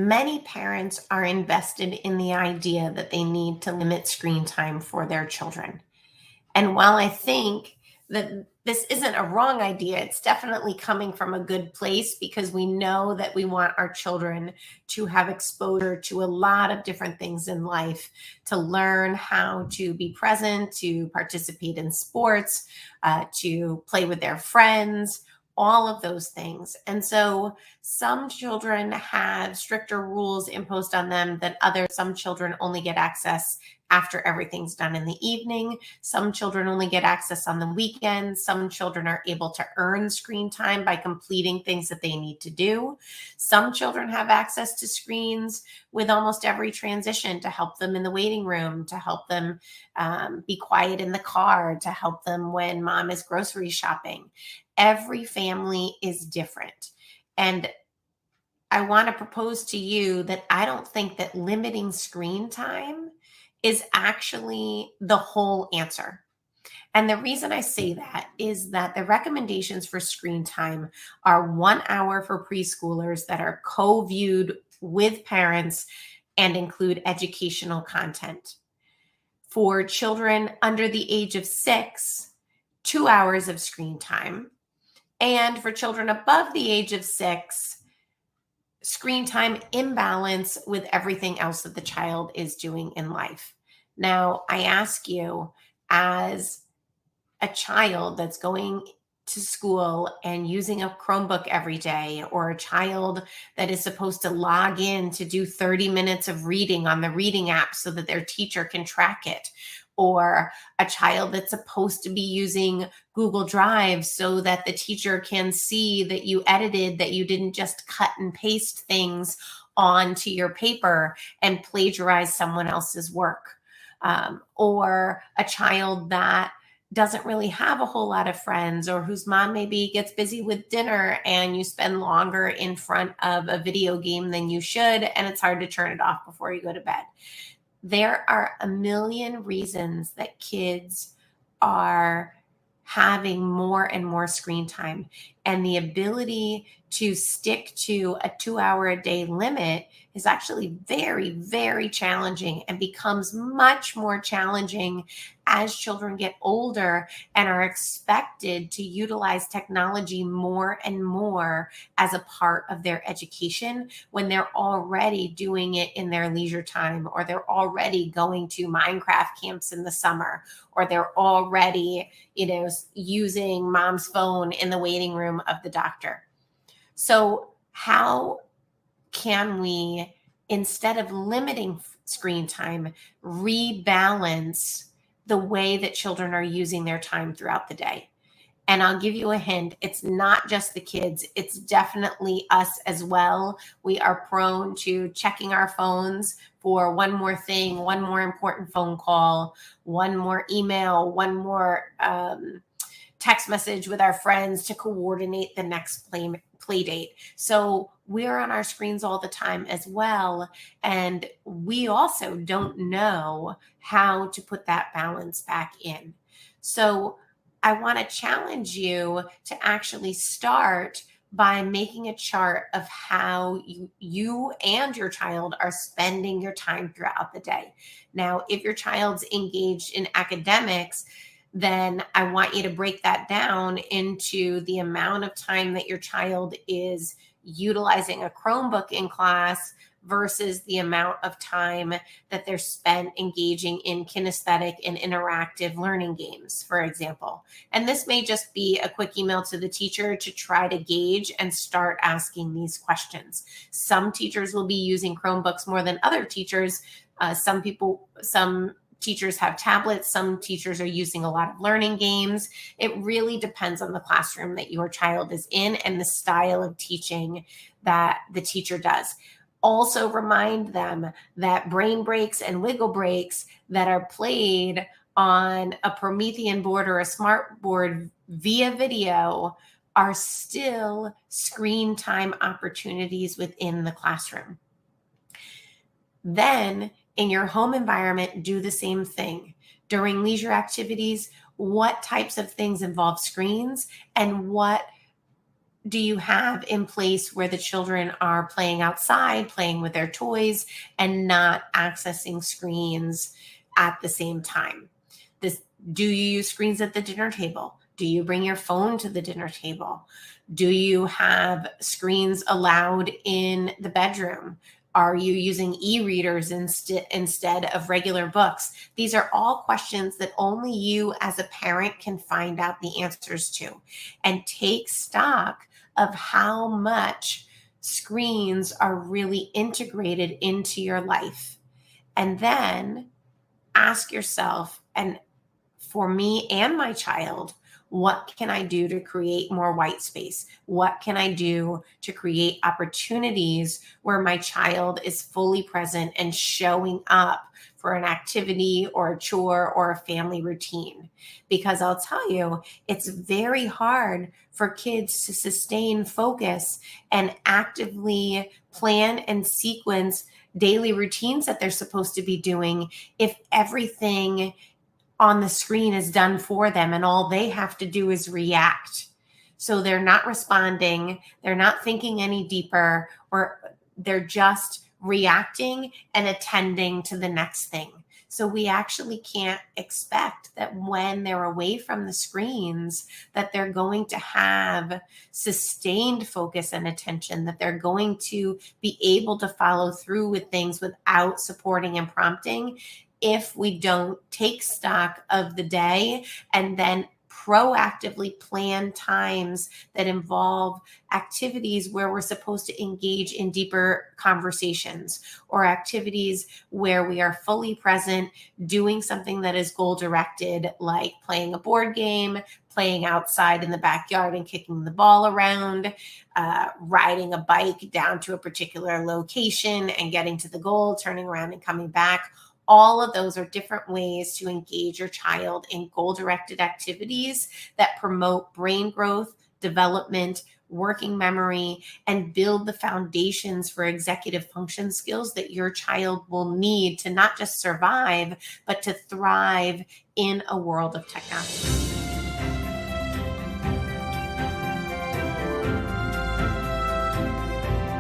Many parents are invested in the idea that they need to limit screen time for their children. And while I think that this isn't a wrong idea, it's definitely coming from a good place because we know that we want our children to have exposure to a lot of different things in life, to learn how to be present, to participate in sports, to play with their friends, all of those things. And so some children have stricter rules imposed on them than others. Some children only get access after everything's done in the evening. Some children only get access on the weekends. Some children are able to earn screen time by completing things that they need to do. Some children have access to screens with almost every transition to help them in the waiting room, to help them be quiet in the car, to help them when mom is grocery shopping. Every family is different. And I want to propose to you that I don't think that limiting screen time is actually the whole answer. And the reason I say that is that the recommendations for screen time are 1 hour for preschoolers that are co-viewed with parents and include educational content. For children under the age of 6, 2 hours of screen time. And for children above the age of 6, screen time imbalance with everything else that the child is doing in life. Now, I ask you, as a child that's going to school and using a Chromebook every day, or a child that is supposed to log in to do 30 minutes of reading on the reading app so that their teacher can track it, or a child that's supposed to be using Google Drive so that the teacher can see that you edited, that you didn't just cut and paste things onto your paper and plagiarize someone else's work, or a child that doesn't really have a whole lot of friends, or whose mom maybe gets busy with dinner and you spend longer in front of a video game than you should, and it's hard to turn it off before you go to bed. There are a million reasons that kids are having more and more screen time, and the ability to stick to a 2-hour-a-day limit is actually very, very challenging, and becomes much more challenging as children get older and are expected to utilize technology more and more as a part of their education, when they're already doing it in their leisure time, or they're already going to Minecraft camps in the summer, or they're already, using mom's phone in the waiting room of the doctor. So how can we, instead of limiting screen time, rebalance the way that children are using their time throughout the day? And I'll give you a hint. It's not just the kids. It's definitely us as well. We are prone to checking our phones for one more thing, one more important phone call, one more email, one more text message with our friends to coordinate the next play date. So we're on our screens all the time as well. And we also don't know how to put that balance back in. So I want to challenge you to actually start by making a chart of how you and your child are spending your time throughout the day. Now, if your child's engaged in academics, then I want you to break that down into the amount of time that your child is utilizing a Chromebook in class versus the amount of time that they're spent engaging in kinesthetic and interactive learning games, for example. And this may just be a quick email to the teacher to try to gauge and start asking these questions. Some teachers will be using Chromebooks more than other teachers. Some teachers have tablets. Some teachers are using a lot of learning games. It really depends on the classroom that your child is in and the style of teaching that the teacher does. Also remind them that brain breaks and wiggle breaks that are played on a Promethean board or a smart board via video are still screen time opportunities within the classroom. Then in your home environment, do the same thing. During leisure activities, what types of things involve screens, and what do you have in place where the children are playing outside, playing with their toys, and not accessing screens at the same time? This, do you use screens at the dinner table? Do you bring your phone to the dinner table? Do you have screens allowed in the bedroom? Are you using e-readers instead of regular books? These are all questions that only you as a parent can find out the answers to, and take stock of how much screens are really integrated into your life. And then ask yourself, and for me and my child, what can I do to create more white space? What can I do to create opportunities where my child is fully present and showing up for an activity or a chore or a family routine? Because I'll tell you, it's very hard for kids to sustain focus and actively plan and sequence daily routines that they're supposed to be doing if everything on the screen is done for them and all they have to do is react. So they're not responding, they're not thinking any deeper, or they're just reacting and attending to the next thing. So we actually can't expect that when they're away from the screens that they're going to have sustained focus and attention, that they're going to be able to follow through with things without supporting and prompting, if we don't take stock of the day and then proactively plan times that involve activities where we're supposed to engage in deeper conversations, or activities where we are fully present doing something that is goal directed, like playing a board game, playing outside in the backyard and kicking the ball around, riding a bike down to a particular location and getting to the goal, turning around and coming back. All of those are different ways to engage your child in goal-directed activities that promote brain growth, development, working memory, and build the foundations for executive function skills that your child will need to not just survive, but to thrive in a world of technology.